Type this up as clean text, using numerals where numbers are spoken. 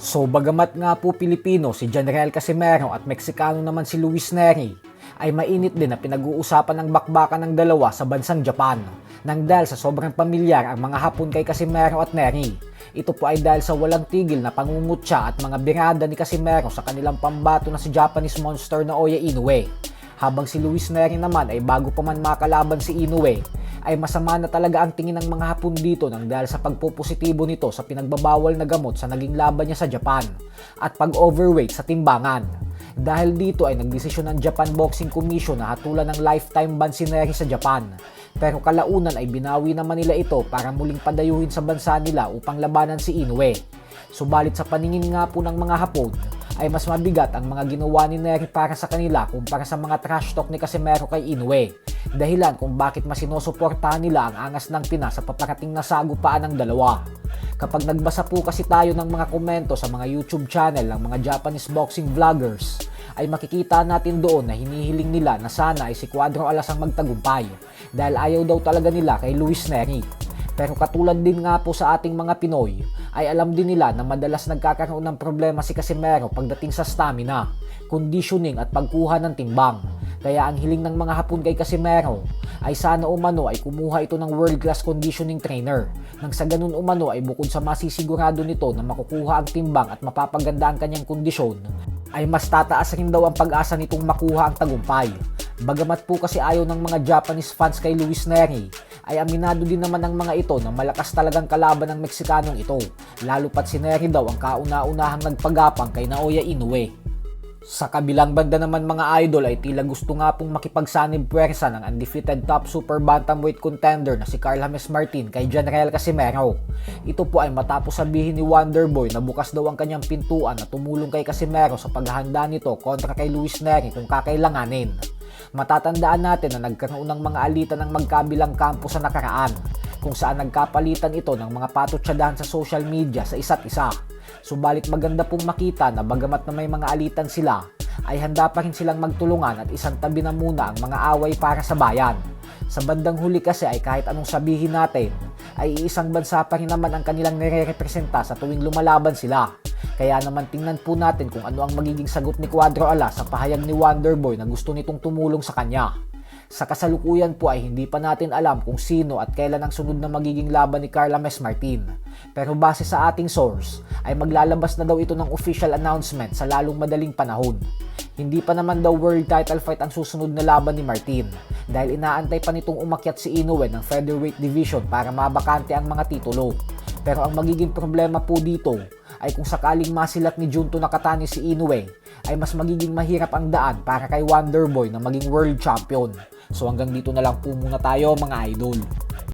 So bagamat nga po Pilipino si Janriel Casimero at Meksikano naman si Luis Nery, ay mainit din na pinag-uusapan ng bakbakan ng dalawa sa bansang Japan nang dahil sa sobrang pamilyar ang mga Hapon kay Casimero at Nery. Ito po ay dahil sa walang tigil na pangungutya at mga birada ni Casimero sa kanilang pambato na si Japanese monster na Oya Inoue. Habang si Luis Nery naman ay bago pa man makalaban si Inoue, ay masama na talaga ang tingin ng mga Hapon dito nang dahil sa pagpupositibo nito sa pinagbabawal na gamot sa naging laban niya sa Japan at pag-overweight sa timbangan. Dahil dito ay nagdesisyon ng Japan Boxing Commission na hatulan ng lifetime ban si Nery sa Japan. Pero kalaunan ay binawi naman nila ito para muling padayuhin sa bansa nila upang labanan si Inoue. Subalit sa paningin nga po ng mga Hapon, ay mas mabigat ang mga ginawa ni Nery para sa kanila kumpara sa mga trash talk ni Casimero kay Inoue. Dahilan kung bakit mas sinusuportahan nila ang angas ng Pinas sa paparating na sagupaan ng dalawa. Kapag nagbasa po kasi tayo ng mga komento sa mga YouTube channel ng mga Japanese boxing vloggers, ay makikita natin doon na hinihiling nila na sana ay si Cuadro Alas ang magtagumpay dahil ayaw daw talaga nila kay Luis Nery. Pero katulad din nga po sa ating mga Pinoy, ay alam din nila na madalas nagkakaroon ng problema si Casimero pagdating sa stamina, conditioning at pagkuha ng timbang. Kaya ang hiling ng mga Hapon kay Casimero ay sana umano ay kumuha ito ng world-class conditioning trainer nang sa ganun umano ay bukod sa masisigurado nito na makukuha ang timbang at mapapaganda ang kanyang kondisyon, ay mas tataas rin daw ang pag-asa nitong makuha ang tagumpay. Bagamat po kasi ayaw ng mga Japanese fans kay Luis Nery, ay aminado din naman ng mga ito na malakas talagang kalaban ng Meksikanong ito, lalo pat si Nery daw ang kauna-unahang nagpagapang kay Naoya Inoue. Sa kabilang banda naman mga idol ay tila gusto nga pong makipagsanib puwersa ng undefeated top super bantamweight contender na si Carl James Martin kay Janriel Casimero. Ito po ay matapos sabihin ni Wonderboy na bukas daw ang kanyang pintuan na tumulong kay Casimero sa paghahanda nito kontra kay Luis Nery kung kakailanganin. Matatandaan natin na nagkaroon ng mga alitan ng magkabilang kampo sa nakaraan, kung saan nagkapalitan ito ng mga patutsadahan sa social media sa isa't isa. Subalit maganda pong makita na bagamat na may mga alitan sila, ay handa pa rin silang magtulungan at isang tabi na muna ang mga away para sa bayan. Sa bandang huli kasi ay kahit anong sabihin natin, ay iisang bansa pa rin naman ang kanilang nire-representa sa tuwing lumalaban sila. Kaya naman tingnan po natin kung ano ang magiging sagot ni Cuadro Alas sa pahayag ni Wonderboy na gusto nitong tumulong sa kanya. Sa kasalukuyan po ay hindi pa natin alam kung sino at kailan ang sunod na magiging laban ni Carl James Martin. Pero base sa ating source, ay maglalabas na daw ito ng official announcement sa lalong madaling panahon. Hindi pa naman daw world title fight ang susunod na laban ni Martin dahil inaantay pa nitong umakyat si Inoue ng featherweight division para mabakante ang mga titulo. Pero ang magiging problema po dito ay kung sakaling masilat ni Junto Nakatani si Inoue, ay mas magiging mahirap ang daan para kay Wonderboy na maging world champion. So hanggang dito na lang po muna tayo mga idol.